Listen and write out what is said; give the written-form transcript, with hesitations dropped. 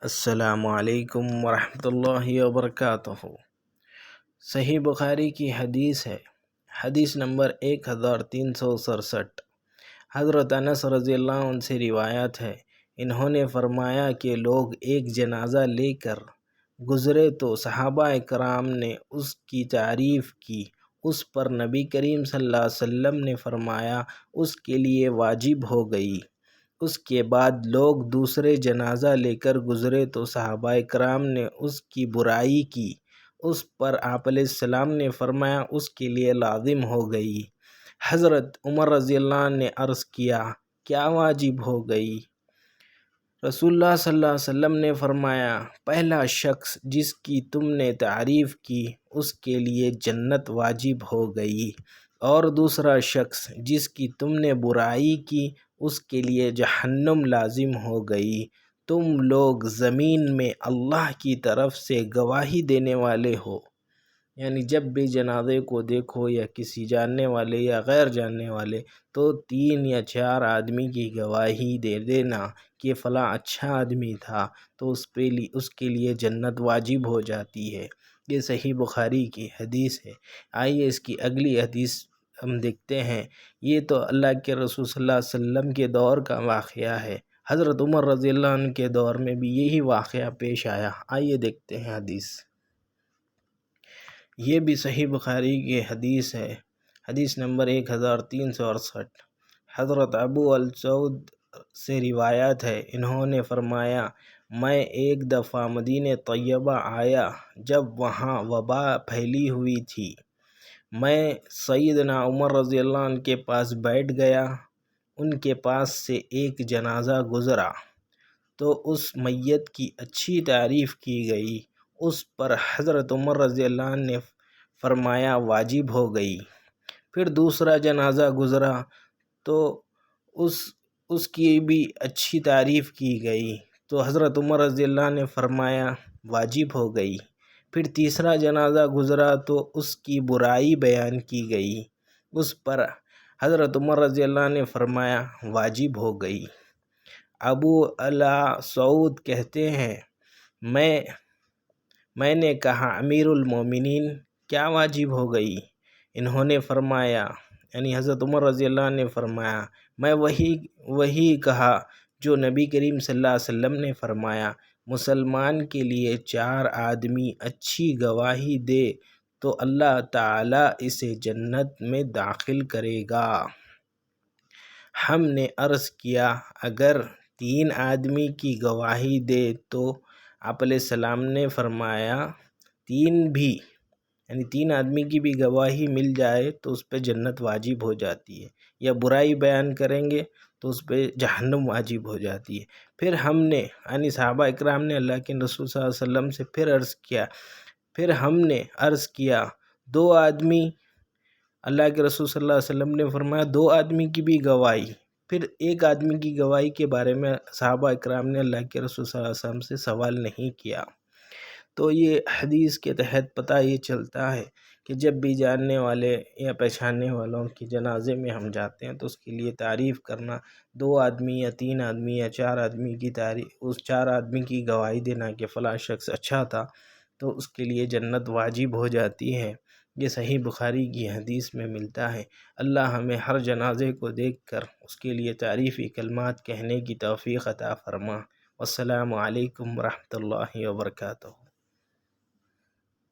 السلام علیکم ورحمۃ اللہ وبرکاتہ۔ صحیح بخاری کی حدیث ہے، حدیث نمبر 1367۔ حضرت انس رضی اللہ عنہ سے روایت ہے، انہوں نے فرمایا کہ لوگ ایک جنازہ لے کر گزرے تو صحابہ کرام نے اس کی تعریف کی، اس پر نبی کریم صلی اللہ علیہ وسلم نے فرمایا اس کے لیے واجب ہو گئی۔ اس کے بعد لوگ دوسرے جنازہ لے کر گزرے تو صحابہ کرام نے اس کی برائی کی، اس پر آپ علیہ السلام نے فرمایا اس کے لیے لازم ہو گئی۔ حضرت عمر رضی اللہ عنہ نے عرض کیا، کیا واجب ہو گئی؟ رسول اللہ صلی اللہ علیہ وسلم نے فرمایا، پہلا شخص جس کی تم نے تعریف کی اس کے لیے جنت واجب ہو گئی، اور دوسرا شخص جس کی تم نے برائی کی اس کے لیے جہنم لازم ہو گئی۔ تم لوگ زمین میں اللہ کی طرف سے گواہی دینے والے ہو، یعنی جب بھی جنازے کو دیکھو یا کسی جاننے والے یا غیر جاننے والے تو 3 یا 4 آدمی کی گواہی دے دینا کہ فلاں اچھا آدمی تھا، تو اس کے لیے جنت واجب ہو جاتی ہے۔ یہ صحیح بخاری کی حدیث ہے۔ آئیے اس کی اگلی حدیث ہم دیکھتے ہیں۔ یہ تو اللہ کے رسول صلی اللہ علیہ وسلم کے دور کا واقعہ ہے۔ حضرت عمر رضی اللہ عنہ کے دور میں بھی یہی واقعہ پیش آیا۔ آئیے دیکھتے ہیں حدیث۔ یہ بھی صحیح بخاری کی حدیث ہے، حدیث نمبر 1368۔ حضرت ابو السعود سے روایت ہے، انہوں نے فرمایا، میں ایک دفعہ مدینہ طیبہ آیا جب وہاں وبا پھیلی ہوئی تھی۔ میں سیدنا عمر رضی اللہ عنہ کے پاس بیٹھ گیا، ان کے پاس سے ایک جنازہ گزرا تو اس میت کی اچھی تعریف کی گئی، اس پر حضرت عمر رضی اللہ عنہ نے فرمایا واجب ہو گئی۔ پھر دوسرا جنازہ گزرا تو اس کی بھی اچھی تعریف کی گئی تو حضرت عمر رضی اللہ عنہ نے فرمایا واجب ہو گئی۔ پھر تیسرا جنازہ گزرا تو اس کی برائی بیان کی گئی، اس پر حضرت عمر رضی اللہ عنہ نے فرمایا واجب ہو گئی۔ ابو السعود کہتے ہیں، میں نے کہا امیر المومنین کیا واجب ہو گئی؟ انہوں نے فرمایا، یعنی حضرت عمر رضی اللہ عنہ نے فرمایا، میں وہی کہا جو نبی کریم صلی اللہ علیہ وسلم نے فرمایا، مسلمان کے لیے 4 آدمی اچھی گواہی دے تو اللہ تعالیٰ اسے جنت میں داخل کرے گا۔ ہم نے عرض کیا، اگر 3 آدمی کی گواہی دے تو آپ علیہ السلام نے فرمایا 3 بھی، یعنی 3 آدمی کی بھی گواہی مل جائے تو اس پہ جنت واجب ہو جاتی ہے، یا برائی بیان کریں گے تو اس پہ جہنم واجب ہو جاتی ہے۔ پھر ہم نے، یعنی صحابہ اکرام نے اللہ کے رسول صلی اللہ علیہ وسلم سے پھر ہم نے عرض کیا 2 آدمی، اللہ کے رسول صلی اللہ علیہ وسلم نے فرمایا 2 آدمی کی بھی گواہی۔ پھر 1 آدمی کی گواہی کے بارے میں صحابہ اکرام نے اللہ کے رسول صلی اللہ علیہ وسلم سے سوال نہیں کیا۔ تو یہ حدیث کے تحت پتہ یہ چلتا ہے کہ جب بھی جاننے والے یا پہچاننے والوں کی جنازے میں ہم جاتے ہیں تو اس کے لیے تعریف کرنا، 2 آدمی یا 3 آدمی یا 4 آدمی کی اس 4 آدمی کی گواہی دینا کہ فلاں شخص اچھا تھا تو اس کے لیے جنت واجب ہو جاتی ہے۔ یہ صحیح بخاری کی حدیث میں ملتا ہے۔ اللہ ہمیں ہر جنازے کو دیکھ کر اس کے لیے تعریفی کلمات کہنے کی توفیق عطا فرما۔ والسلام علیکم ورحمۃ اللہ وبرکاتہ۔